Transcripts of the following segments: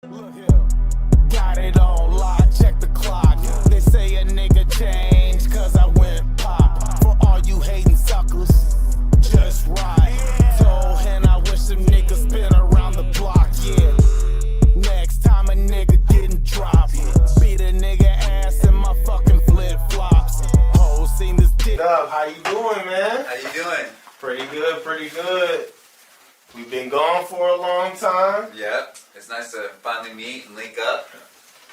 Look here, got it on lock, check the clock. They say a nigga changed cause I went pop. For all you hating suckers, just right. Told him I wish some niggas been around the block, yeah. Next time a nigga getting dropped, beat a nigga ass in my fucking flip flops. Hoes seen this dick up. How you doing, man? How you doing? Pretty good, pretty good. We've been gone for a long time. Yep. It's nice to finally meet and link up.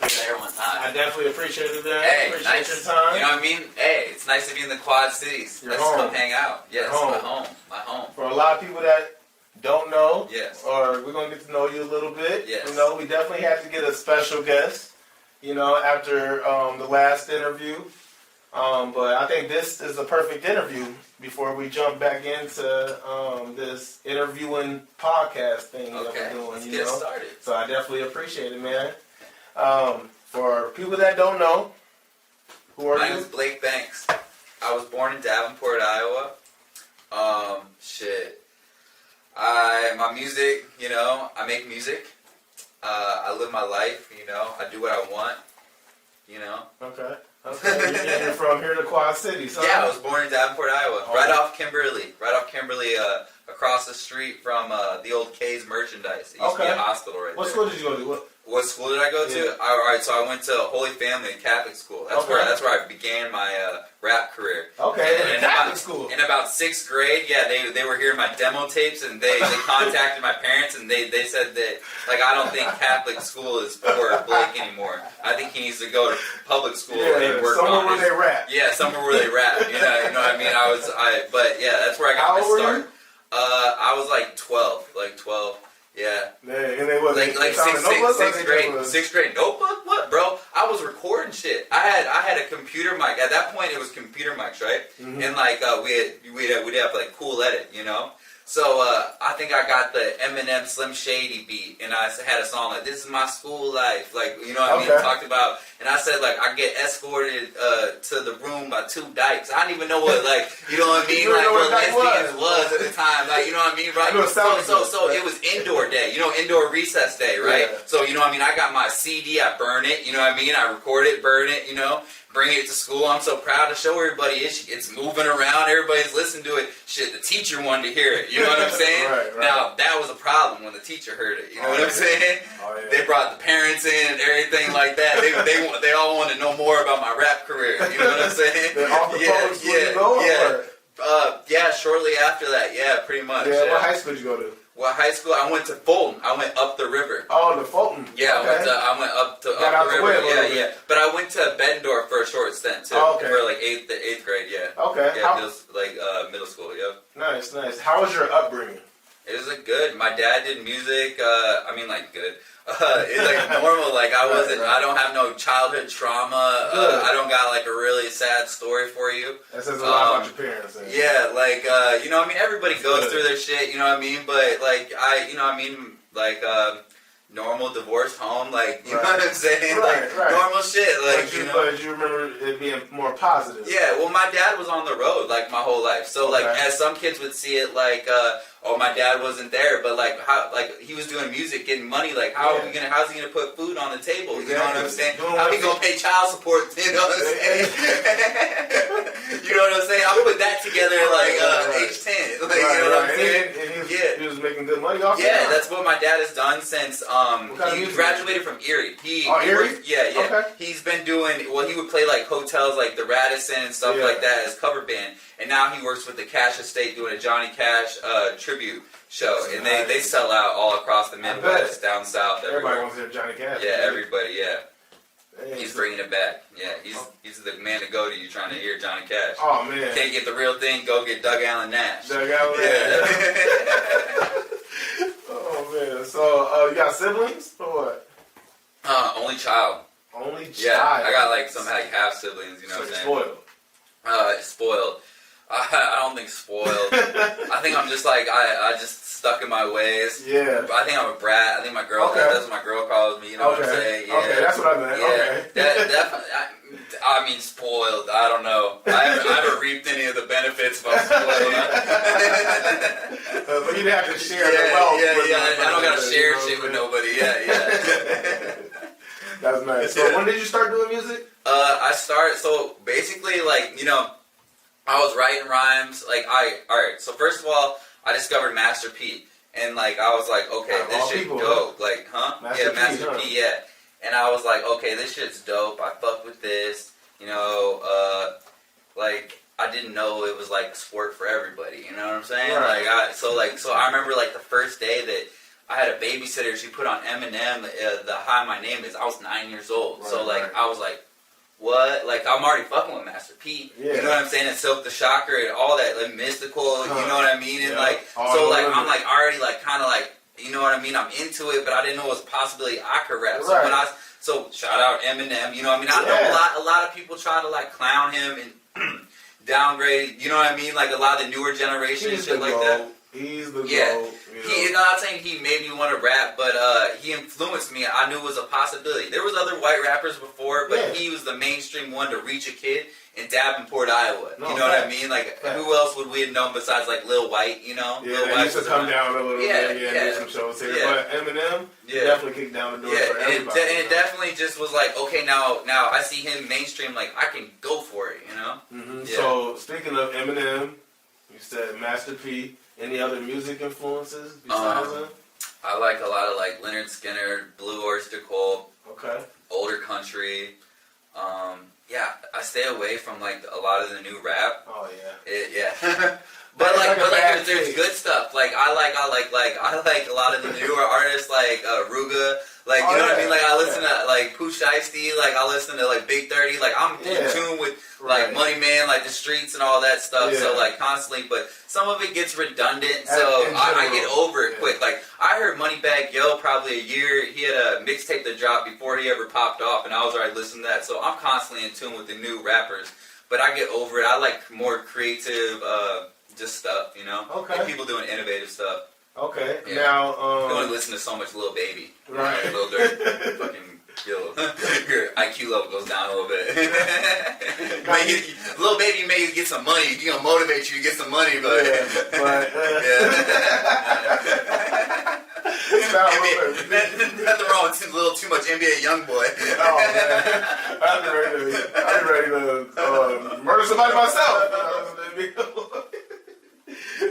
There one time. I definitely appreciated that. Hey, appreciate nice. your time. You know what I mean? Hey, it's nice to be in the Quad Cities. Your Let's home. come hang out. Yes, Your my home. home. My home. For a lot of people that don't know, Yes. or we're going to get to know you a little bit, Yes. you know, we definitely had to get a special guest, you know, after the last interview. But I think this is a perfect interview before we jump back into this interviewing podcast thing that Okay. we're doing. Let's you get know? started. So I definitely appreciate it, man. For people that don't know, who are My you? name is Blake Banks. I was born in Davenport, Iowa. My music, you know, I make music. I live my life, you know. I do what I want, you know. Okay. Okay. You're from here to Quad Cities, huh? Yeah, I was born in Davenport, Iowa. Oh. Right off Kimberly, across the street from the old K's merchandise. It used to be a Okay. hospital right What there. school did you go to? What school did I go to? Yeah. All right, so I went to Holy Family Catholic School. That's Okay. where I began my rap career. Okay, And in Catholic school. In about 6th grade, yeah, they were hearing my demo tapes, and they contacted my parents, and they said that, like, I don't think Catholic school is for Blake anymore. I think he needs to go to public school and work somewhere on where his, they rap. yeah, somewhere where they rap. You know what I mean? But yeah, that's where I got How my old were start. you? I was like 12. Yeah. Man, and they was Like they found a notebook, or they sixth grade, just was- 6th grade notebook. What, bro? I was recording shit. I had a computer mic. At that point, it was computer mics, right? Mhm. And like we'd have like Cool Edit, you know. So I think I got the Eminem Slim Shady beat, and I had a song like "This Is My School Life," like, you know what I mean. Okay. Talked about, and I said like I get escorted to the room by 2 dykes. I didn't even know what, like, you know what I mean, You didn't like know what what dyke lesbians was at the time, like, you know what I mean, right? I know it sounded So good, it was indoor day, you know, indoor recess day, right? Yeah. So, you know what I mean, I got my CD, I burn it, you know what I mean, I record it, burn it, you know, bring it to school. I'm so proud to show everybody it's moving around, everybody's listening to it. Shit, the teacher wanted to hear it, you know what I'm saying? Right. Now, that was a problem when the teacher heard it, you know what I'm saying? Oh, yeah. They brought the parents in and everything like that. They all wanted to know more about my rap career, you know what I'm saying? Then off the public school you go, or Yeah, shortly after that, yeah, pretty much. yeah, what high school did you go to? Well, high school, I went to Fulton. I went up the river. Oh, the Fulton. Yeah, Okay. I went up Got out the the river. way a little Yeah, bit. yeah. But I went to Bettendorf for a short stint too. Oh, okay. For like eighth grade. Yeah. Okay. Yeah, middle school. Yep. Nice, nice. How was your upbringing? It was good. My dad did music. I mean, like, good. It's like normal. Like, Right. I don't have no childhood trauma. Good. I don't got like a really sad story for you. That says a lot about your parents. And Yeah, like, you know what I mean? Everybody goes Good. through their shit, you know what I mean? But, like, you know what I mean? Like, normal divorced home, like, you know what I'm saying? Right, like, right. normal shit, like, you know? But you remember it being more positive. Yeah, well, my dad was on the road, like, my whole life. So, like, Okay. as some kids would see it, like, oh, my dad wasn't there, but, like, how, like, he was doing music, getting money, like, how's he gonna put food on the table, you know what I'm saying? Doing How what he gonna pay child support, you know what I'm saying? You know what I'm saying? I put that together, like, Right. age 10, like, you know what I'm saying? And Yeah. he was making good money off Yeah, that? that's what my dad has done since kind of he music? graduated from Erie. Erie? Yeah. Okay. He's been doing, well, he would play like hotels like the Radisson and stuff Yeah. like that as cover band. And now he works with the Cash Estate doing a Johnny Cash tribute show. That's And nice. they sell out all across the Midwest, down south, Everybody everywhere. wants to hear Johnny Cash. Yeah, everybody, yeah. Damn. He's bringing it back. Yeah, he's the man to go to. You trying to hear Johnny Cash. Oh, man. Can't get the real thing, go get Doug Allen Nash. Doug Allen Yeah. Oh, man. So, you got siblings or what? Only child. Only child. Yeah, I got like some like half siblings, you know So what you're I'm saying? spoiled. Spoiled. I don't think spoiled. I think I'm just like I just stuck in my ways. Yeah. I think I'm a brat. I think my girl. Okay. That's what my girl calls me. You know what I'm saying? Yeah. Okay, that's what I meant. Yeah. Okay. Definitely. I mean, spoiled. I don't know. I haven't reaped any of the benefits of spoiled. But you didn't have to share Yeah, the wealth. yeah, with yeah. nobody, I don't gotta you share know shit what with I'm nobody. Yeah, yeah. That's nice. So when did you start doing music? I started, so basically, like, you know, I was writing rhymes, like, alright, so first of all, I discovered Master P, and, like, I was like, okay, this shit's dope, like, Master P, yeah, and I was like, okay, this shit's dope, I fuck with this, you know, like, I didn't know it was, like, sport for everybody, you know what I'm saying, Right. so I remember, like, the first day that I had a babysitter, she put on Eminem, the Hi, My Name Is, I was 9 years old, Right, so, like, right. I was like, what? Like, I'm already fucking with Master P. Yeah. You know what I'm saying? And Silk the Shocker and all that, like, mystical, you know what I mean? And, like, All so, like, over I'm, it. like, already, like, kind of, like, you know what I mean? I'm into it, but I didn't know it was a possibility I could rap. So, Right. so shout out Eminem, you know what I mean? I know a lot of people try to, like, clown him and downgrade, you know what I mean? Like, a lot of the newer generation and shit like that. He's the Yeah. GOAT. You know, I'm not saying he made me want to rap, but he influenced me. I knew it was a possibility. There was other white rappers before, but he was the mainstream one to reach a kid in Davenport, Iowa. No, you know what I mean? Like, who else would we have known besides, like, Lil White, you know? Yeah, Lil they White used to come down a little bit, do some shows here. Yeah. But Eminem definitely kicked down the door for and everybody. and it definitely just was like, okay, now I see him mainstream, like, I can go for it, you know? Mm-hmm. Yeah. So, speaking of Eminem, you said Master P. Any other music influences besides him? I like a lot of, like, Leonard Skinner, Blue Oyster Cult, Okay. older country. Yeah, I stay away from, like, a lot of the new rap. Oh Yeah. That's but like a bad there's taste. good stuff. Like I like a lot of the newer artists like Ruga. Like you know what I mean? Like I listen to like Pooh Shiesty. Like I listen to like Big 30. Like I'm in tune with like Money Man, like the streets and all that stuff. Yeah. So like constantly, but some of it gets redundant. So I get over it quick. Like I heard Moneybagg Yo probably a year. He had a mixtape that dropped before he ever popped off, and I was already listening to that. So I'm constantly in tune with the new rappers. But I get over it. I like more creative, just stuff, you know? Okay. Like people doing innovative stuff. Okay. Yeah. Now, You don't listen to so much Lil Baby. Right. Lil Durk. Fucking, your IQ level goes down a little bit. Lil Baby may get some money. He's gonna motivate you to get some money, but... Nothing wrong with a little too much NBA Youngboy. Oh, man. I'd be ready to murder somebody myself.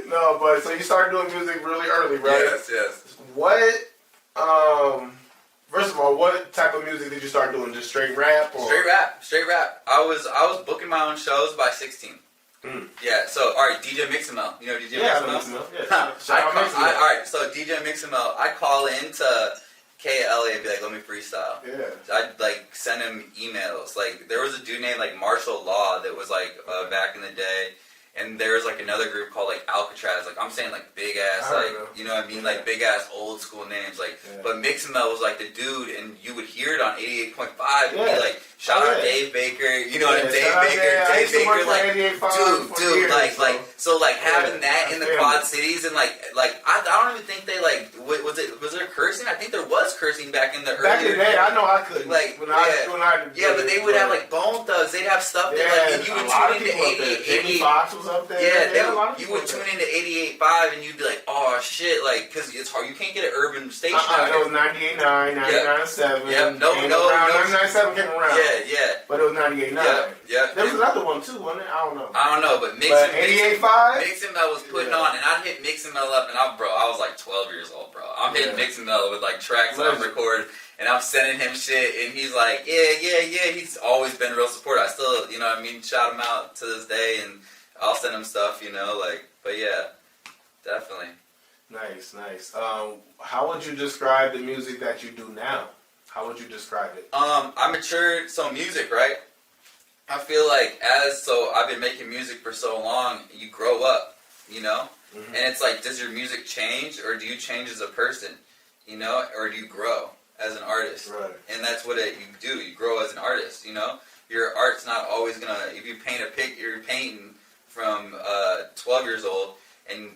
No, but so you started doing music really early, right? Yes. What, first of all, what type of music did you start doing? Just straight rap? Or? Straight rap. I was booking my own shows by 16. Yeah, so, alright, DJ Mix-A-Mel. You know DJ Mix-A-Mel? Alright, so DJ Mix-A-Mel, I call into KLA and be like, let me freestyle. Yeah. I'd, like, send him emails. Like, there was a dude named, like, Marshall Law that was, like, back in the day. And there was, like, another group called, like, Alcatraz. Like, I'm saying, like, big-ass, like, you know what I mean? Like, big-ass old-school names. Like, but Mix-A-Mel was, like, the dude, and you would hear it on 88.5 and be like, shout out Dave Baker. You know what I'm saying? Dave Baker, like, dude, like, so, like, having that in the Quad Cities and, like, I don't even think they, like, was there cursing? I think there was cursing back in the earlier. Back in the day, I know I couldn't. Like, when I but they would have, like, Bone Thugs. They'd have stuff that, like, and you would tune into 88. Fox was up there. Yeah, you would tune into 88.5 and you'd be like, oh shit, like, because it's hard. You can't get an urban station out It here. was 98.9, 99.7. Yep, no. 99.7 came around. Yeah. But it was 98.9. Yeah. There was another one too, wasn't it? I don't know. But Mix-A-Mel was putting on, and I'd hit Mix-A-Mel up, and I was like 12 years old, bro. I'm hitting Mix-A-Mel with like tracks that I'm recording, and I'm sending him shit, and he's like, yeah. He's always been real supportive. I still, you know what I mean, shout him out to this day, and I'll send him stuff, you know, like, but yeah, definitely. Nice. How would you describe the music that you do now? How would you describe it? I matured, so music, right? I feel like I've been making music for so long, you grow up, you know? Mm-hmm. And it's like, does your music change, or do you change as a person, you know? Or do you grow as an artist? Right. And that's what you do, you grow as an artist, you know? Your art's not always gonna, if you paint you're painting from 12 years old, and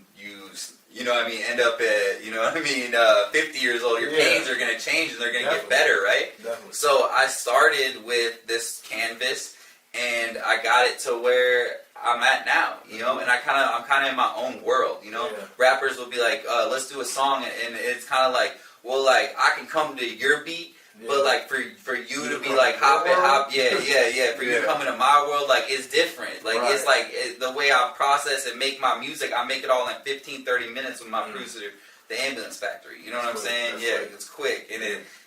you know what I mean, end up at, you know what I mean, 50 years old, your paintings are going to change and they're going to get better, right? Definitely. So I started with this canvas, and I got it to where I'm at now, you know, and I'm kind of in my own world, you know? Rappers will be like, let's do a song, and it's kind of like, well, like, I can come to your beat, But like for you to be like hop, for you to come into my world, like it's different. Like it's like the way I process and make my music, I make it all in 15, 30 minutes with my producer, the Ambulance Factory. You know what I'm saying? It's quick and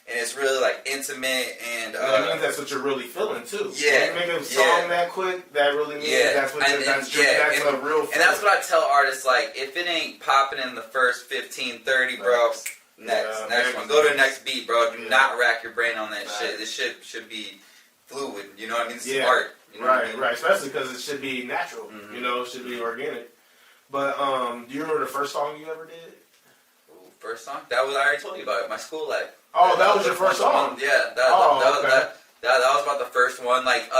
it's really like intimate and. That means that's what you're really feeling too. Yeah. When you make a song that quick, that really means that's what that's a real. And that's what I tell artists, like if it ain't popping in the first 15, 30, bro. Next one. Go to the next beat, bro. Do not rack your brain on that shit. This shit should be fluid. You know what I mean? This is art. You know what I mean? Right. Especially because it should be natural. You know, it should be organic. But do you remember the first song you ever did? First song? That was, I already told you about it. My school life. Oh, that was your first song? Yeah. That was about the first one. Like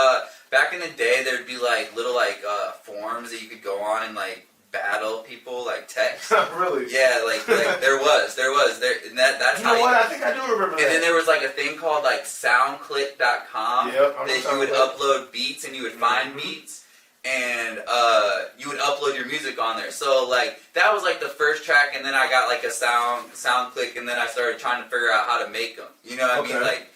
back in the day, there'd be like little like forums that you could go on and like battle people, like text. Really? Yeah, like there was and that's you know what? I think I do remember that. And then there was like a thing called like soundclick.com that you would upload beats and you would find beats and you would upload your music on there. So like that was like the first track, and then I got like a SoundClick, and then I started trying to figure out how to make them. You know what I mean? Like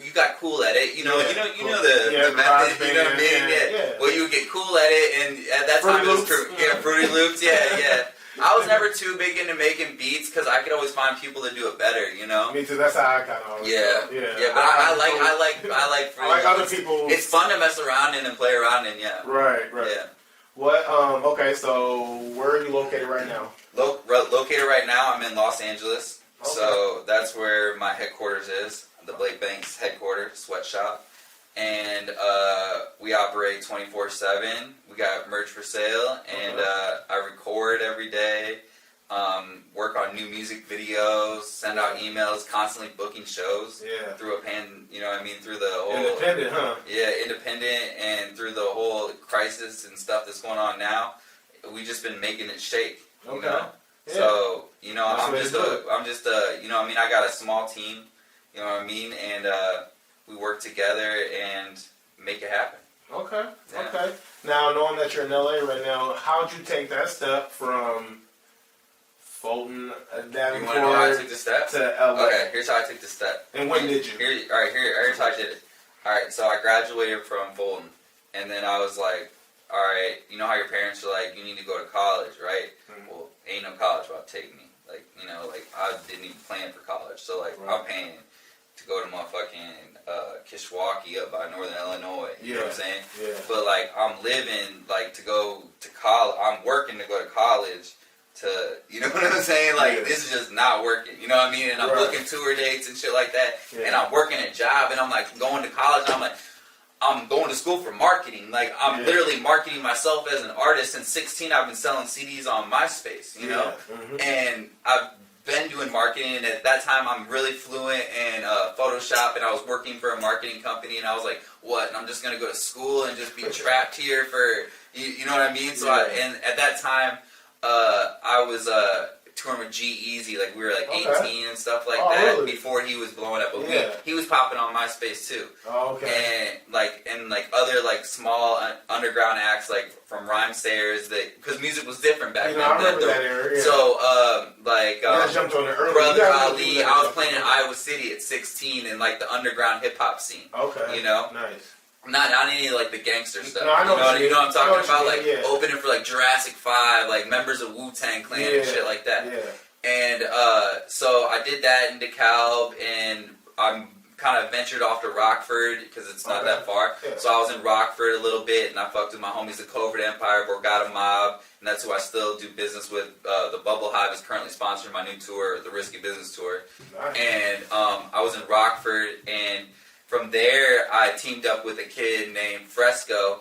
you got cool at it, you know the method, you know what I mean? Yeah. Well, you would get cool at it, and at that time it was Fruity Loops, yeah. I was never too big into making beats because I could always find people to do it better, you know. Me too. That's how I kind of. Yeah. But I like Fruity I like other people. It's fun to mess around in and play around in, Right. Yeah. What? Okay. So where are you located right now? Located right now, I'm in Los Angeles. Okay. So that's where my headquarters is. The Blake Banks headquarters, sweatshop, and we operate 24/7. We got merch for sale, and I record every day, work on new music videos, send out emails, constantly booking shows through you know what I mean, through the whole independent, huh? Yeah, independent, and through the whole crisis and stuff that's going on now. We just been making it shake. You know? Yeah. So you know, I'm just you know what I mean, I got a small team. You know what I mean? And we work together and make it happen. Okay. Now, knowing that you're in LA right now, how'd you take that step from Fulton, Davenport, you want to know how I took the step? To LA? Okay, here's how I took the step. And when did you? Here's how I did it. Alright, so I graduated from Fulton. And then I was like, alright, you know how your parents are like, you need to go to college, right? Mm-hmm. Well, ain't no college about to take me. Like, you know, like, I didn't even plan for college. So, like, I'm paying to go to motherfucking Kishwaukee up by Northern Illinois. You know what I'm saying? Yeah. But like I'm living like to go to college. I'm working to go to college. You know what I'm saying? Like this is just not working. You know what I mean? And I'm booking tour dates and shit like that. Yeah. And I'm working a job, and I'm like going to college. And I'm like, I'm going to school for marketing. Like I'm literally marketing myself as an artist. Since 16, I've been selling CDs on MySpace. You know, and I've been doing marketing, and at that time I'm really fluent in Photoshop, and I was working for a marketing company, and I was like, what? And I'm just gonna go to school and just be trapped here for you know what I mean? So and at that time I was touring with G-Eazy, like we were like 18 and stuff like that, really? Before he was blowing up, but he was popping on MySpace too. And like other like small underground acts like from Rhymesayers, that because music was different back then. I remember that era. So jumped on it early. Brother Ali, I was playing in Iowa City at 16 in like the underground hip hop scene. You know, nice. Not any like the gangster stuff. No, I know you know what I'm talking about? Like opening for like Jurassic 5, like members of Wu-Tang Clan and shit like that. And so I did that in DeKalb, and I'm kind of ventured off to Rockford because it's not that far. So I was in Rockford a little bit, and I fucked with my homies, the Covert Empire, Borgata Mob, and that's who I still do business with. The Bubble Hive is currently sponsoring my new tour, the Risky Business Tour. Nice. And I was in Rockford, and from there, I teamed up with a kid named Fresco,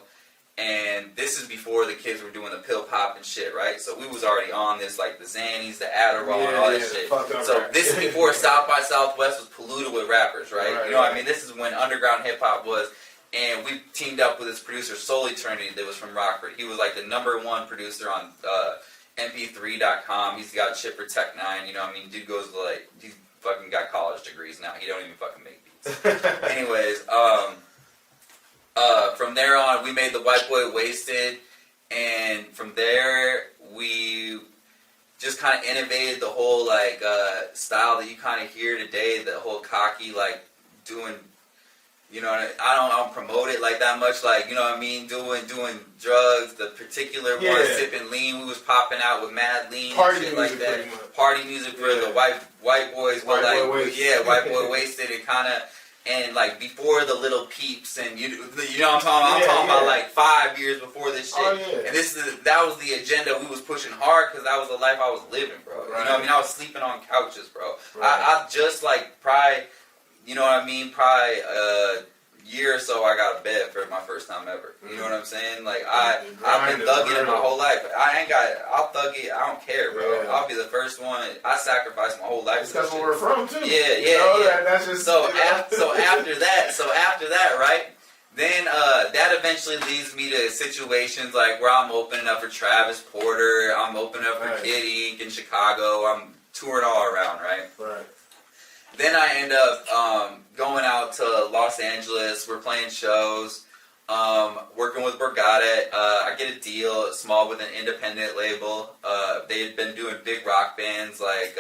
and this is before the kids were doing the pill pop and shit, right? So we was already on this, like the Xannies, the Adderall, and all that shit. So this is before South by Southwest was polluted with rappers, right? You know what I mean? This is when underground hip hop was, and we teamed up with this producer, Soul Eternity, that was from Rockford. He was like the #1 producer on MP3.com. He's got shit for Tech 9, you know what I mean? Dude goes to like, he's fucking got college degrees now. He don't even fucking make beats. Anyways, from there on, we made the White Boy Wasted, and from there, we just kind of innovated the whole, like, style that you kind of hear today, the whole cocky, like, doing, you know, I don't promote it like that much, like, you know what I mean, doing drugs, the particular one, sipping lean, we was popping out with mad lean Party and shit music, like that. Party music for the white boys, but like, white boy wasted and kind of, and like before the little peeps and you know what I'm talking about? I'm talking about like 5 years before this shit. And that was the agenda we was pushing hard because that was the life I was living, bro. You know what I mean? I was sleeping on couches, bro. I just like probably, you know what I mean? Probably a year or so I got a bed for my first time ever. You know what I'm saying? Like I've been thugging it my whole life. I'll thug it. I don't care, bro. I'll be the first one. I sacrificed my whole life. That's because where we're from too. That's just so after that, right? Then that eventually leads me to situations like where I'm opening up for Travis Porter. I'm opening up for Kid Ink in Chicago. I'm touring all around, right? Right. Then I end up going out to Los Angeles. We're playing shows, working with Borgata. I get a deal, small with an independent label. They had been doing big rock bands like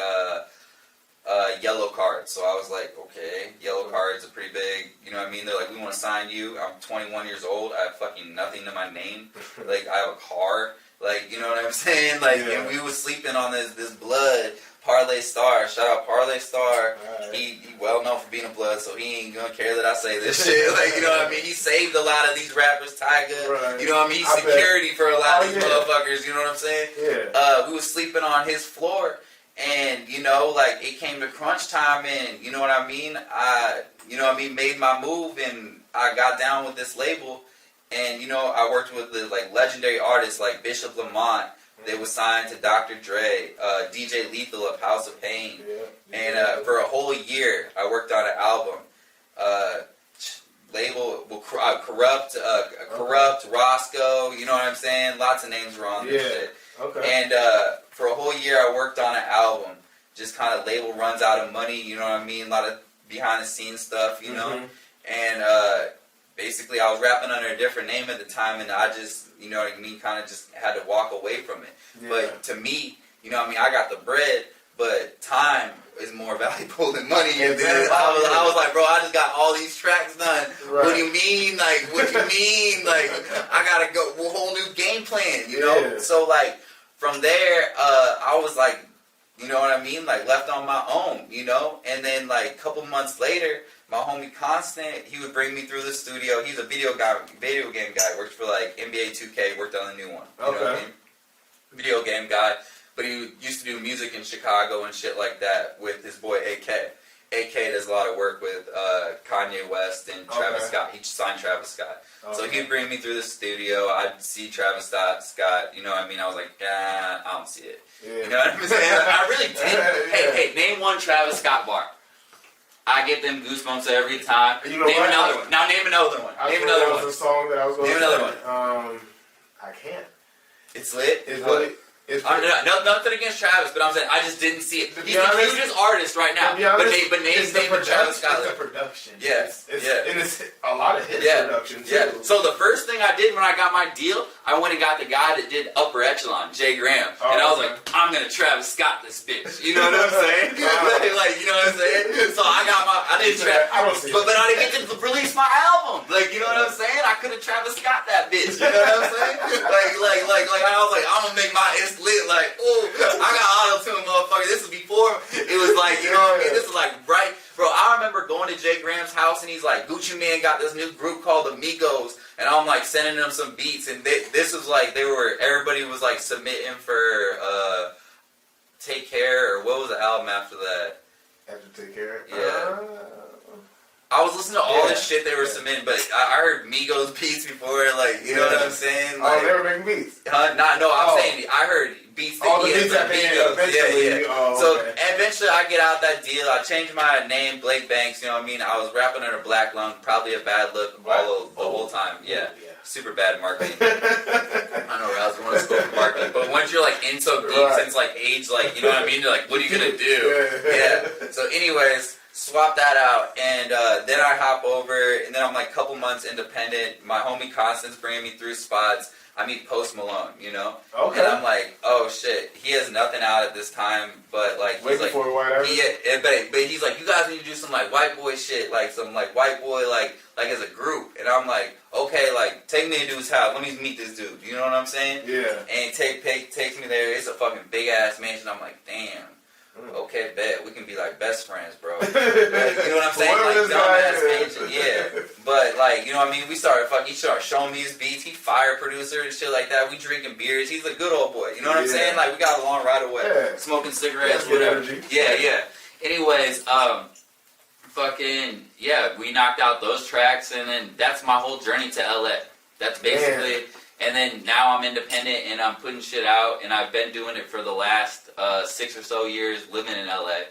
Yellow Card. So I was like, okay, Yellow Card's a pretty big, you know what I mean? They're like, we want to sign you. I'm 21 years old. I have fucking nothing to my name. Like, I have a car. Like, you know what I'm saying? Like, and we was sleeping on this blood. Parlay Star, shout out Parlay Star. He well known for being a blood, so he ain't gonna care that I say this shit. Like, you know what I mean? He saved a lot of these rappers, Tyga. You know what I mean? He's security for a lot of these motherfuckers. You know what I'm saying? We was sleeping on his floor, and you know, like it came to crunch time, and you know what I mean? Made my move, and I got down with this label, and you know, I worked with the like legendary artists like Bishop Lamont. They was signed to Dr. Dre, DJ Lethal of House of Pain, and for a whole year I worked on an album. Label Corrupt, Roscoe, you know what I'm saying? Lots of names were on this shit. And for a whole year I worked on an album. Just kind of label runs out of money, you know what I mean? A lot of behind the scenes stuff, you know? And basically I was rapping under a different name at the time, and I just, you know what I mean, kind of just had to walk away from it. But to me, you know what I mean, I got the bread, but time is more valuable than money. And then I was like, bro, I just got all these tracks done. What do you mean? Like, what do you mean? Like, I gotta go a whole new game plan, you know? So like, from there, I was like, you know what I mean? Like, left on my own, you know? And then like, a couple months later, my homie Constant, he would bring me through the studio. He's a video game guy. Worked for like NBA 2K. Worked on the new one. You know what I mean? Video game guy. But he used to do music in Chicago and shit like that with his boy AK. AK does a lot of work with Kanye West and Travis Scott. He signed Travis Scott. So he'd bring me through the studio. I'd see Travis Scott. You know what I mean? I was like, I don't see it. You know what I'm saying? I really did. Hey, name one Travis Scott bar. I get them goosebumps every time. You know name another one. Now name another one. Name another one. Was a song that I was going to name another one. I can't. It's lit. It's lit. Nothing against Travis, but I'm saying I just didn't see it. He's the hugest artist right now. But name Travis Scott. It's the production. Yes. And it's a lot of his production too. Yeah. So the first thing I did when I got my deal, I went and got the guy that did Upper Echelon, Jay Graham, and I was like, I'm gonna Travis Scott this bitch. You know what I'm saying? Like, you know what I'm saying? So I didn't Travis, but I didn't get to release my album. Like, you know what I'm saying? I could have Travis Scott that bitch. You know what I'm saying? Like I was like, I'm gonna make my lit, like, oh, I got auto-tune, motherfucker. This was before it was like, you know what I mean? This is like right, bro. I remember going to Jay Graham's house, and he's like, Gucci Mane got this new group called Amigos, and I'm like sending them some beats, and this was like everybody was like submitting for Take Care, or what was the album after that? After Take Care, I was listening to all this shit they were submitting, but I heard Migos beats before, like, you know what I'm saying? Like, they were making beats? I'm saying, I heard beats that he had from Migos. So eventually I get out that deal. I changed my name, Blake Banks, you know what I mean? I was rapping under Black Lung, probably a bad look the whole time. Super bad marketing. I know I was one of the school for marketing, but once you're like in so deep since like age, like, you know what I mean? You're like, what are you gonna do? So anyways, swap that out, and then I hop over, and then I'm like a couple months independent. My homie Constance bringing me through spots. I meet Post Malone, you know? Okay. And I'm like, oh shit, he has nothing out at this time, but like, he's Waiting like, for a white Irish. but he's like, you guys need to do some like white boy shit, like some like white boy like as a group. And I'm like, okay, like take me to dude's house, let me meet this dude. You know what I'm saying? Yeah. And takes me there. It's a fucking big ass mansion. I'm like, damn. Okay, bet we can be like best friends, bro. Like, you know what I'm saying? Like dumbass mansion, yeah. But like, you know what I mean? He started showing me his beats. He fire producer and shit like that. We drinking beers. He's a good old boy. You know what I'm saying? Like we got along right away. Yeah. Smoking cigarettes, Good whatever. energy. Yeah. Anyways, we knocked out those tracks, and then that's my whole journey to LA. That's basically. And then now I'm independent and I'm putting shit out, and I've been doing it for the last 6 or so years living in LA.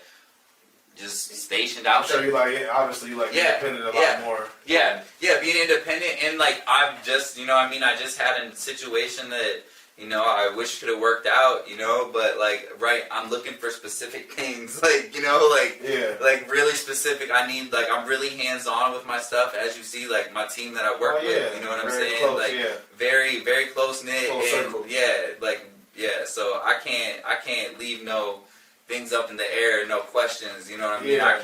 Just stationed out So there. you like, obviously you like independent a lot more. Yeah, being independent, and like I've just, you know what I mean, I just had a situation that, you know, I wish could have worked out, you know, but like, I'm looking for specific things, like, you know, like really specific. I need, like, I'm really hands-on with my stuff, as you see, like my team that I work with, you know what I'm saying? Close, like, very, very close-knit, so I can't leave no things up in the air, no questions, you know what I mean? I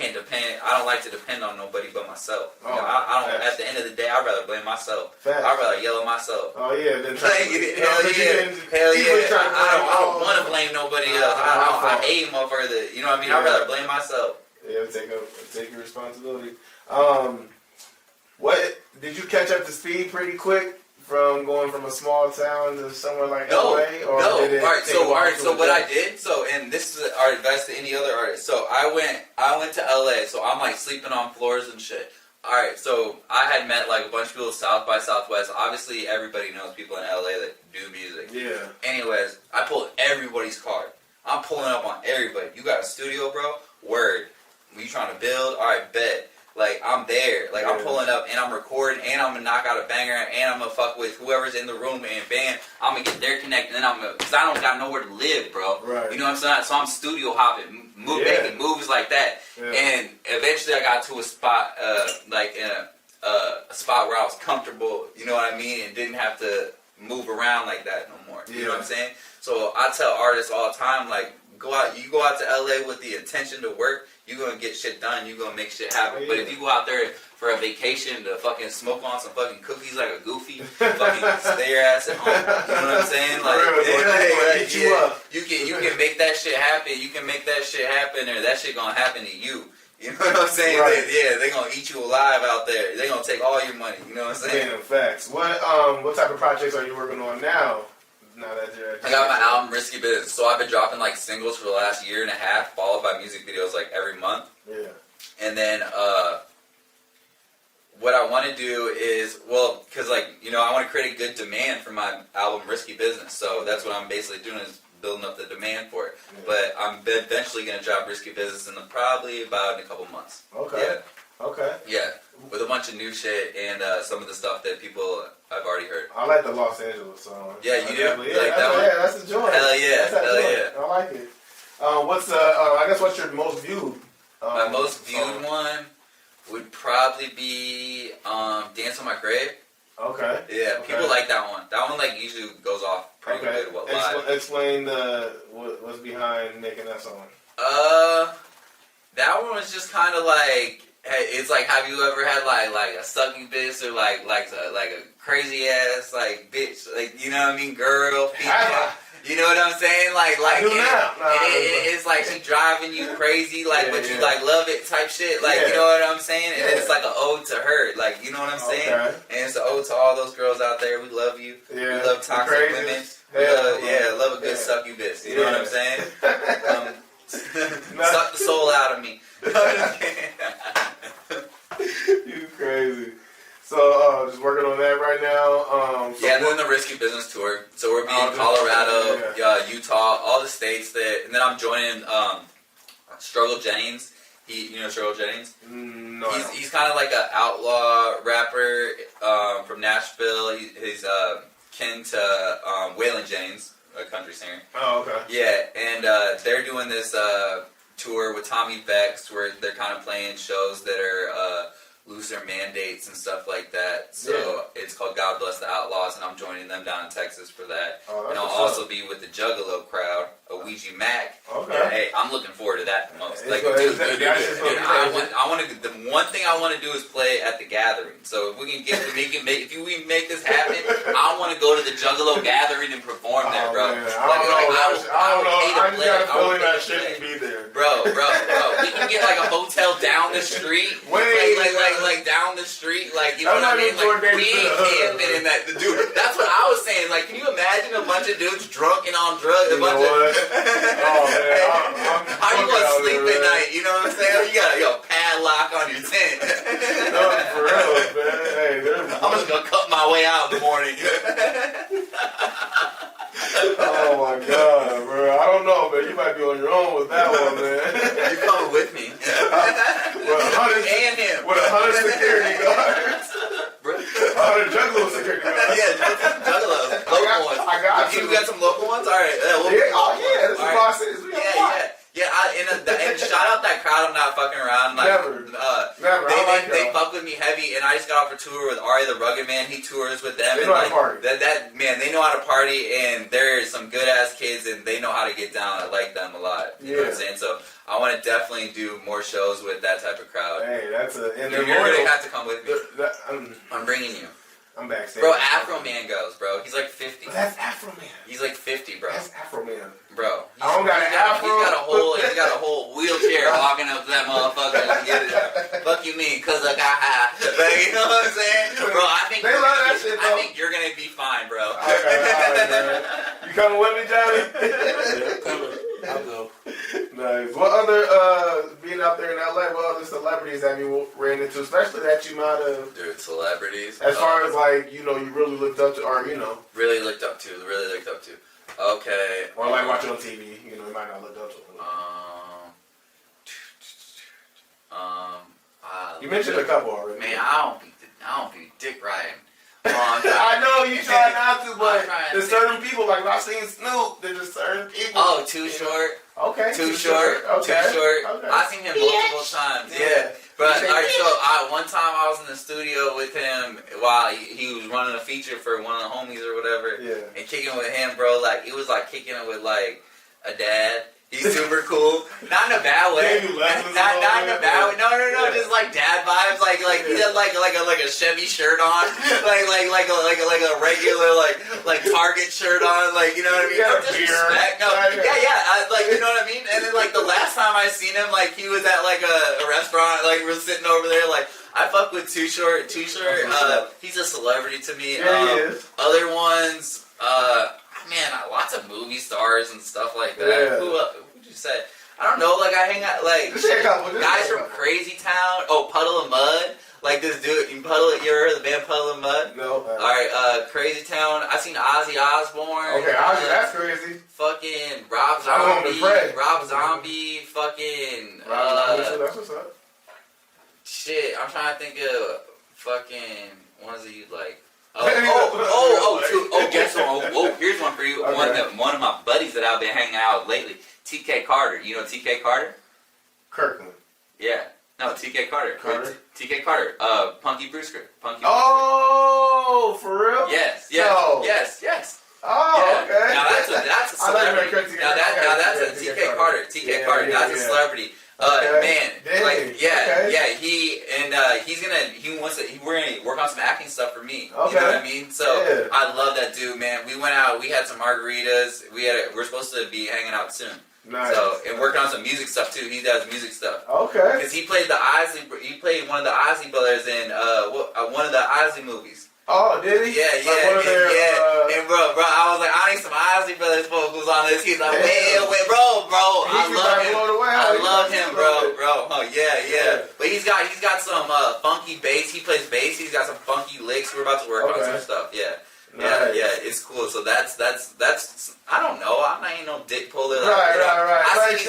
don't like to depend on nobody but myself. You know, I don't, at the end of the day, I'd rather blame myself. I'd rather yell at myself. Oh yeah, then hell yeah. I don't want to blame nobody else. I hate motherfucker that, you know what I mean? I'd rather blame myself. Yeah, take your responsibility. What, did you catch up to speed pretty quick? From going from a small town to somewhere like LA? Or So what I did, and this is our advice to any other artist. So I went to LA, so I'm like sleeping on floors and shit. Alright, so I had met like a bunch of people South by Southwest. Obviously everybody knows people in LA that do music. Yeah. Anyways, I pulled everybody's card. I'm pulling up on everybody. You got a studio, bro? Word. You trying to build? Alright, bet. Like, I'm there. Like, I'm pulling up, and I'm recording, and I'm gonna knock out a banger, and I'm gonna fuck with whoever's in the room, and bam, I'm gonna get their connect, and then because I don't got nowhere to live, bro. Right. You know what I'm saying? So I'm studio hopping, making moves like that. Yeah. And eventually I got to a spot, a spot where I was comfortable, you know what I mean, and didn't have to move around like that no more. You know what I'm saying? So I tell artists all the time, like, you go out to LA with the intention to work, you're gonna get shit done, you're gonna make shit happen. But if you go out there for a vacation to fucking smoke on some fucking cookies like a goofy, fucking stay your ass at home. You know what I'm saying? You can make that shit happen. You can make that shit happen, or that shit gonna happen to you. You know what I'm saying? Right. They're gonna eat you alive out there. They're gonna take all your money. You know what I'm saying? Yeah, facts. What type of projects are you working on now? Now that I got my album Risky Business, so I've been dropping like singles for the last year and a half, followed by music videos like every month. Yeah. And then what I want to do is, well, because like, you know, I want to create a good demand for my album Risky Business, so that's what I'm basically doing is building up the demand for it. Yeah. But I'm eventually going to drop Risky Business in probably about in a couple months. Okay. Yeah. Okay. Yeah, with a bunch of new shit and some of the stuff that people I've already heard. I like the Los Angeles song. Yeah, you do? Yeah, Like that one? Yeah, that's the joint. Hell yeah, hell yeah. I like it. What's your most viewed? My most viewed one would probably be Dance on My Grave. Okay. Yeah, people like that one. That one like usually goes off pretty good live. Explain what's behind making that song. That one was just kind of like, it's like, have you ever had like a succubus or like a crazy ass like bitch, like, you know what I mean, girl, female. You know what I'm saying? It's like she driving you crazy, like, but you like love it type shit, like, you know what I'm saying? And it's like an ode to her, like, you know what I'm saying? And it's an ode to all those girls out there. We love you. Yeah. We love toxic women. Love a good succubus. You know what I'm saying? Suck the soul out of me. You crazy. So, just working on that right now. Doing the Risky Business tour. So we're being Colorado, Utah, all the states and then I'm joining Struggle Jennings. You know Struggle Jennings? No. He's kind of like an outlaw rapper from Nashville. He's kin to Waylon Jennings, a country singer. Oh, okay. Yeah, and they're doing this tour with Tommy Vex where they're kind of playing shows that are looser mandates and stuff like that. So it's called God Bless the Outlaws, and I'm joining them down in Texas for that. Oh, that's and I'll what's also be with the Juggalo crowd, a Ouija Mac. Okay. And, hey, I'm looking forward to that the most. It's Like, gonna- dude, it's- that shit's gonna be crazy. I want to. The one thing I want to do is play at the gathering. So if we can if we make this happen, I want to go to the Juggalo gathering and perform there, bro. Man, Like, I don't know. I just got a I would feeling that hate to shouldn't play. be there. Bro, we can get like a hotel down the street, like down the street, like you know what I mean? Like we ain't camping in that, dude. That's what I was saying. Like, can you imagine a bunch of dudes drunk and on drugs? You know what? Oh man, How you gonna sleep at night? You know what I'm saying? You got a padlock on your tent. No, for real, man. Hey, I'm just gonna cut my way out in the morning. Oh my god, bro. I don't know, man. You might be on your own with that one, man. You coming with me? And him. With 100 security guards. 100 Juggalo security guards. Yeah, Juggalos. Local ones. I got you. You got some local ones? Alright. This is Los Angeles. We got a lot. And shout out that crowd. I'm not fucking around. Like, Never. They fuck with me heavy, and I just got off a tour with Ari the Rugged Man. He tours with them. They know how to party. That man, they know how to party, and they're some good ass kids, and they know how to get down. I like them a lot. You know what I'm saying? So I want to definitely do more shows with that type of crowd. Hey, that's a. You're gonna have to come with me. I'm bringing you. I'm backstage. Bro, Afro Man goes, bro. He's like 50. But that's Afro Man. He's like 50, bro. That's Afro Man. Bro. I don't got an afro. He's got a whole wheelchair walking up to that motherfucker to get it there. Fuck you mean, cause I got high. Like, you know what I'm saying? Bro, I think they love that shit, though. I think you're gonna be fine, bro. All right, man. You coming with me, Johnny? I'll go. Nice. What other, being out there in LA, what other celebrities have you ran into, especially that you might have... Dude, celebrities? As far as, like, you know, you really looked up to, or, you know... Really looked up to. Okay. Or, like, watch on TV, you know, you might not look up to them. You mentioned a couple already. Man, I don't be dick riding. I know you try not to, but there's certain people, like I've seen Snoop, there's just certain people. Oh, Too Short. Okay. Too short. Okay. Too short. Okay. I've seen him multiple times. Yeah. But alright, so one time I was in the studio with him while he was running a feature for one of the homies or whatever. Yeah. And kicking with him, bro. Like it was like kicking it with like a dad. He's super cool. Not in a bad way. Not in a bad way. No. Just like dad vibes. Like he had like a Chevy shirt on. like a regular like Target shirt on. Like, you know what I mean? No disrespect. No. Yeah. Like, you know what I mean? And then like the last time I seen him, like he was at like a restaurant. Like we're sitting over there. Like I fuck with Too Short. He's a celebrity to me. Yeah, he is. Other ones. Man, lots of movie stars and stuff like that. Yeah. Who would you say? I don't know. Like I hang out like guys from Crazy Town. Oh, Puddle of Mud. Like this dude. You ever heard of the band Puddle of Mud? No. All right. Crazy Town. I seen Ozzy Osbourne. Okay, Ozzy, that's crazy. Fucking Rob Zombie. Fucking. That's what's up. Shit. I'm trying to think of fucking ones that you like. Guess what? Oh, here's one for you. Okay. One of my buddies that I've been hanging out with lately, TK Carter. You know TK Carter? Kirkland. Yeah. No, TK Carter. TK Carter. Punky Brewster. Oh, for real? Yes. No. Yes. Oh, yeah. okay. Now that's a celebrity. Now that's a TK Carter. TK Carter. That's a celebrity. Man, like, we're gonna work on some acting stuff for me. Okay. You know what I mean? So I love that dude, man. We went out, we had some margaritas. We're supposed to be hanging out soon. Nice. So and working on some music stuff too. He does music stuff. Okay. Because he played one of the Ozzy brothers in one of the Ozzy movies. Oh, did he? Yeah. And bro, I was like, I need some Ozzy Brothers vocals on this. He's like, wait, bro, I love him, bro. Oh yeah. But he's got some funky bass. He plays bass. He's got some funky licks. We're about to work on some stuff. Yeah. Nice. Yeah, it's cool. So that's I don't know. I'm not no dick puller. Like, Right. I see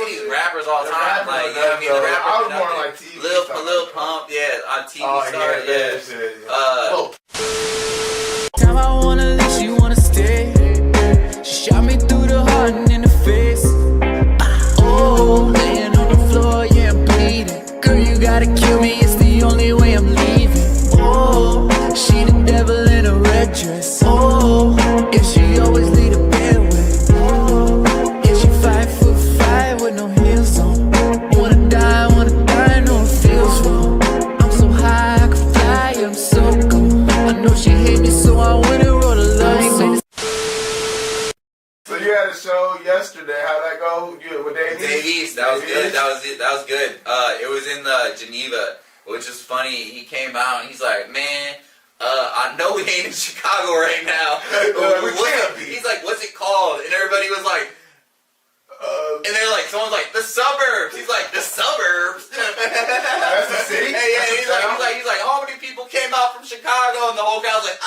these rappers all the time. Like, you know what I mean? The rappers. I was more like TV. Lil Pump, on TV star, Time I wanna leave, she wanna stay. She shot me through the heart and in the face. Oh, laying on the floor, yeah, I'm bleeding. Girl, you gotta kill me, it's the only way I'm leaving. Oh, she the devil. dress. Oh, yeah, she always lead a bed with. Yeah, she 5'5" with no heels on. Wanna die, know it feels wrong. I'm so high, I can fly, I'm so cool. I know she hate me, so I went and wrote a love song. So you had a show yesterday. How'd that go? You with Dave East? Dave East, that was good. That was good. It was in Geneva, which is funny. He came out and he's like, man, I know we ain't in Chicago right now. He's like, what's it called? And everybody was like, and they're like, someone's like, the suburbs. He's like, the suburbs. That's the city. Yeah. He's like, how many people came out from Chicago? And the whole crowd was like,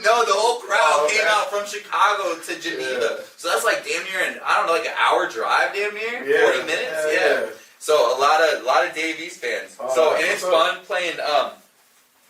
no, the whole crowd came out from Chicago to Geneva. So that's like damn near like an hour drive, damn near 40 minutes. Yeah. So a lot of Dave East fans. And it's fun playing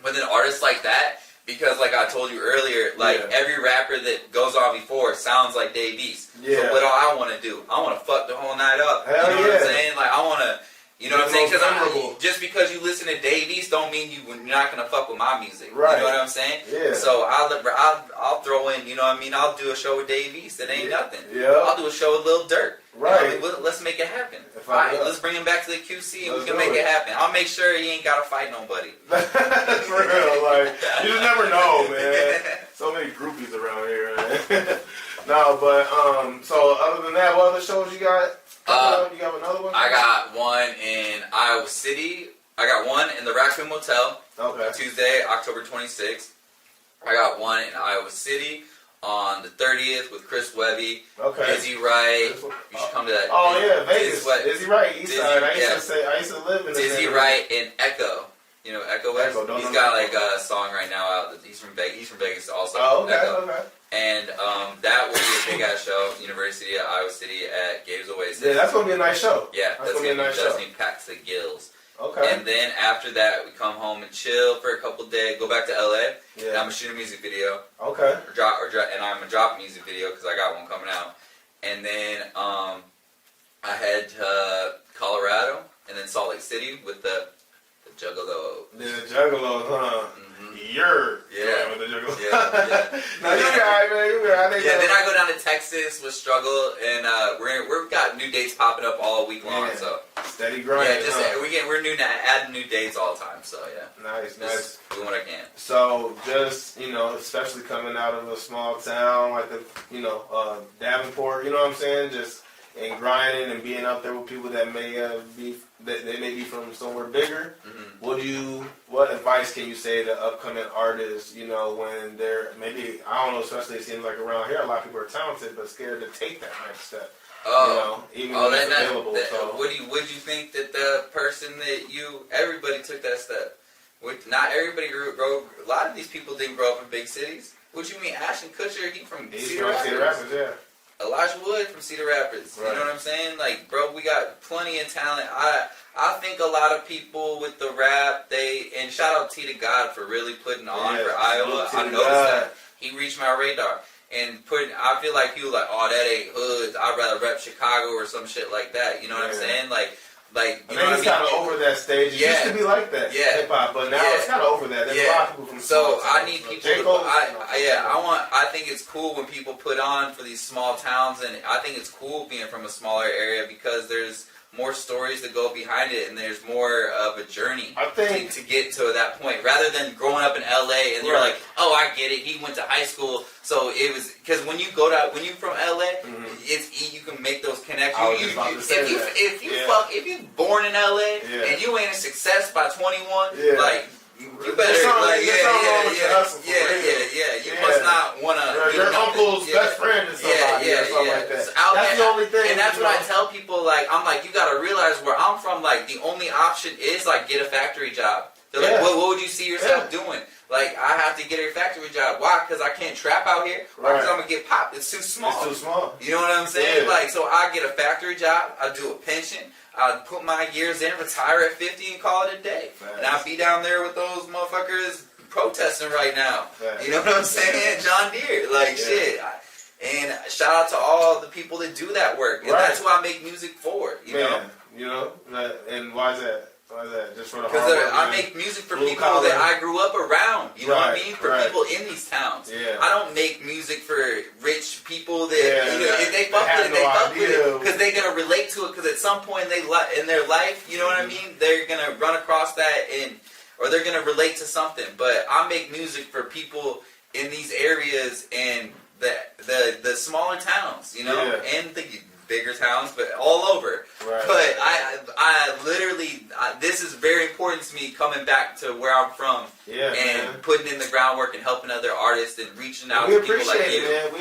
with an artist like that. Because, like I told you earlier, every rapper that goes on before sounds like Dave East. Yeah. So what do I want to do? I want to fuck the whole night up. Hell, you know what I'm saying? Like, I want to, you know what I'm saying? Because just because you listen to Dave East don't mean you're not going to fuck with my music. Right. You know what I'm saying? Yeah. So I'll throw in, you know what I mean? I'll do a show with Dave East. It ain't nothing. Yeah. I'll do a show with Lil Durk. Right. You know, let's make it happen. Alright, let's bring him back to the QC and we can make it happen. I'll make sure he ain't got to fight nobody. For real, like, you just never know, man. So many groupies around here, man. No, but, so other than that, what other shows you got? You got another one? I got one in Iowa City. I got one in the Raccoon Motel. Okay. Tuesday, October 26th. I got one in Iowa City on the 30th with Chris Webby. Okay. Dizzy Wright. You should come to that. Oh yeah, Vegas. Dizzy Wright, East Side. I used to live in Dizzy Wright and Echo. You know Echo West? He's got like a song right now out. He's from Vegas also. Oh, okay, Echo. Okay. And that will be a big ass show. University of Iowa City at Gabe's Oasis. Yeah, that's gonna be a nice show. Yeah, that's gonna be a nice show. That's gonna be packed to the gills. Okay. And then after that, we come home and chill for a couple days. Go back to LA. Yeah. And I'm gonna shoot a music video. Okay. And I'm gonna drop a music video because I got one coming out. And then I head to Colorado and then Salt Lake City with the Juggalo. The Juggalos, huh? Mm-hmm. Yeah. With the Juggalos. Yeah. No, you're alright, man. You're alright. Yeah. Then I go down to Texas with Struggle, and we've got new dates popping up all week long. Yeah. So steady grind. Yeah, just we're adding new dates all the time. So yeah. Nice. Doing what I can. So just especially coming out of a small town like Davenport, you know what I'm saying? Just and grinding and being up there with people that may be from somewhere bigger. Mm-hmm. What advice can you say to upcoming artists? When they're maybe especially it seems like around here a lot of people are talented but scared to take that next step. Even when it's available. Would you think that the person everybody took that step? Not everybody grew. A lot of these people didn't grow up in big cities. What you mean, Ashton Kutcher? He's from Cedar Rapids, yeah. Elijah Wood from Cedar Rapids. Right. You know what I'm saying? Like, bro, we got plenty of talent. I think a lot of people with the rap, and shout out T to God for really putting on for Iowa. I noticed that. He reached my radar. And I feel like he was like, oh, that ain't hoods. I'd rather rep Chicago or some shit like that. You know what I'm saying? Like, you know what I mean? It's kind of over that stage. It used to be like that, hip hop, but now it's kind of over that. There's a lot of people from small towns. I need people. I think it's cool when people put on for these small towns, and I think it's cool being from a smaller area because there's more stories that go behind it, and there's more of a journey to get to that point, rather than growing up in LA and you're like, oh, I get it. He went to high school, so it was because when you're from LA, you can make those connections. If you're born in LA and you ain't a success by 21, like. You better, you must not want to. Your uncle's best friend is somebody or something like that. That's the only thing. And that's what I tell people, I'm like, you got to realize where I'm from, the only option is, get a factory job. They're like, what would you see yourself doing? Like, I have to get a factory job. Why? Because I can't trap out here. Why? Because I'm going to get popped. It's too small. You know what I'm saying? Yeah. So I get a factory job. I do a pension. I put my years in, retire at 50 and call it a day. Nice. And I'll be down there with those motherfuckers protesting right now. Nice. You know what I'm saying? John Deere. Shit. And shout out to all the people that do that work. And that's who I make music for. You know? And why is that? Why is that? Just for the Because hard I work, make music for blue people collar. that I grew up around. You know what I Right, mean? For right. people in these towns. Yeah. I don't make music for rich people that, Yeah, you know, if they fuck have with it, they no fuck with idea. it. Because they're going to relate to it. Because at some point in their life, you know what I mean? They're going to run across that or they're going to relate to something. But I make music for people in these areas and the smaller towns, you know? Yeah. And the bigger towns, but all over. Right. But I literally, this is very important to me coming back to where I'm from Yeah, and man. putting in the groundwork and helping other artists and reaching out We to people like appreciate you. it, man. You know?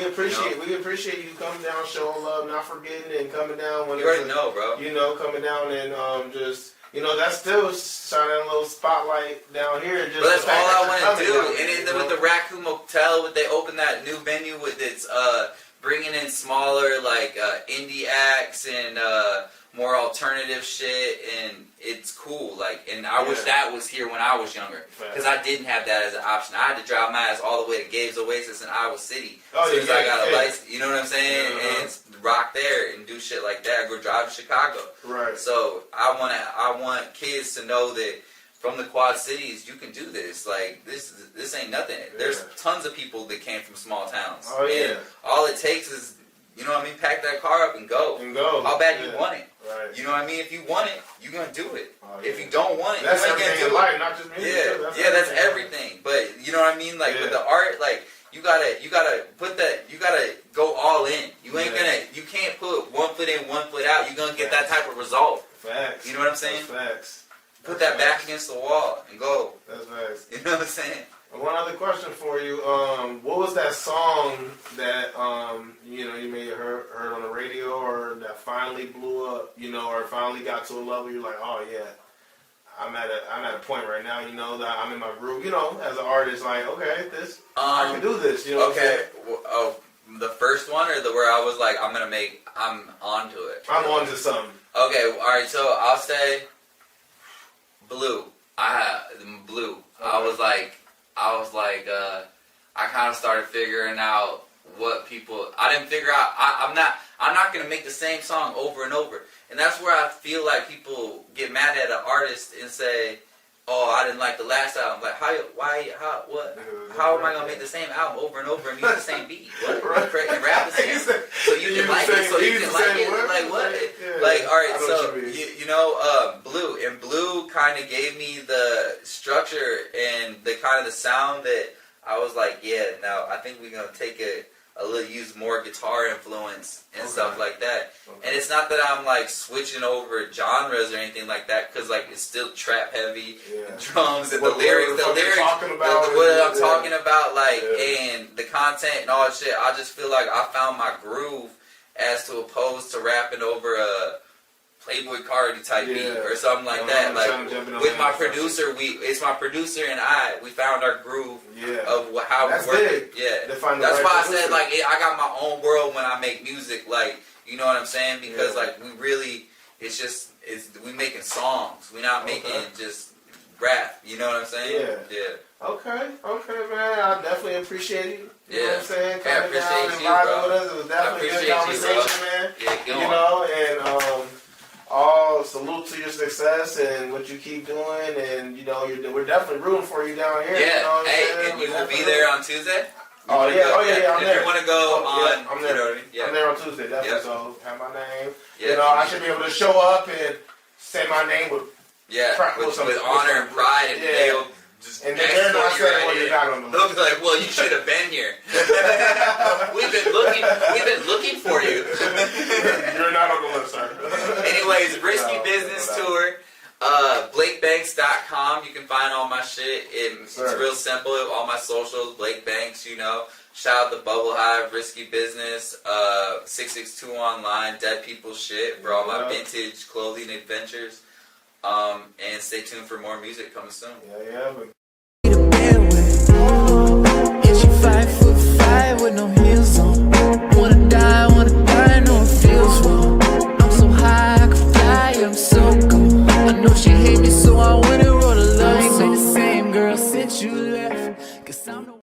We appreciate you coming down, showing love, not forgetting, and coming down when You already know, bro. you know, coming down and just. You know, that's still shining a little spotlight down here. Just But that's the all fact I that want to you're do. coming down here, And then with the Raccoon Motel, they opened that new venue with its bringing in smaller like indie acts and more alternative shit, and it's cool. Like, and I wish that was here when I was younger, because I didn't have that as an option. I had to drive my ass all the way to Gabe's Oasis in Iowa City. Oh, As soon as I got a yeah. license, you know what I'm saying, and rock there and do shit like that. Go drive to Chicago. Right. So I want kids to know that from the Quad Cities, you can do this. Like this ain't nothing. There's tons of people that came from small towns. Oh yeah. And all it takes is, you know what I mean, pack that car up and go. And go. How bad you want it? Right. You know what I mean? If you want it, you're gonna do it. Oh, If yeah. you don't want it, That's you ain't gonna everything do in it. life, not just music. too. That's everything. But you know what I mean? Like with the art, like you gotta put that. You gotta go all in. You ain't you can't put 1 foot in, 1 foot out. You're gonna get that type of result. Facts. You know what I'm saying? That's facts. Put that back against the wall and go. That's facts. You know what I'm saying? One other question for you. What was that song that you may have heard on the radio, or that finally blew up, or finally got to a level you're like, oh yeah, I'm at a point right now, that I'm in my groove, as an artist, like, okay, I can do this, Okay. The first one, or where I was like, I'm onto it. I'm on to something. Okay, all right. So I'll say Blue. Blue. Okay. I kind of started figuring out what people. I didn't figure out. I'm not gonna make the same song over and over, and that's where I feel like people get mad at an artist and say, "Oh, I didn't like the last album." Like, how am I gonna make the same album over and over and use the same beat? What? Right. And rap the same. So you can like it. So you can like it. Like what? Yeah. Like, all right. I know So what you mean. Blue, and Blue kind of gave me the structure and the kind of the sound that I was like, yeah. Now I think we're gonna take use more guitar influence and stuff like that. Okay. And it's not that I'm like switching over genres or anything like that, because like it's still trap heavy, drums and the lyrics, what I'm talking about, like, and the content and all that shit. I just feel like I found my groove, as to opposed to rapping over a Playboy Cardi type beat or something like that. Like with my producer, it's my producer and we found our groove of how we work it. Yeah, that's why I said like I got my own world when I make music. Like, you know what I'm saying? Because like we really, we making songs. We not making just rap. You know what I'm saying? Yeah. Okay, man. I definitely appreciate you. You know what I'm saying? I Coming down and appreciate you, vibing bro. with us. It was definitely a good conversation, man. Yeah, go on. And all salute to your success and what you keep doing, and we're definitely rooting for you down here. Yeah. You know what I'm Hey, saying? and you will be there on Tuesday? Oh yeah, I'm if there. you want to go on, I'm there. You know what I mean? Yeah. I'm there on Tuesday, definitely. Yeah. So have my name. Yeah. I should be able to show up and say my name with with honor and pride, and they'll just and then they're not saying, well, you're not on the They'll list. be like, well, you should have been here. We've been looking for you. You're not on the list, sir. Anyways, Risky Business Tour. BlakeBanks.com. You can find all my shit. It's real simple. All my socials, Blake Banks. Shout out the Bubble Hive, Risky Business, 662 Online, Dead People shit for all my vintage clothing adventures. And stay tuned for more music coming soon. Yeah.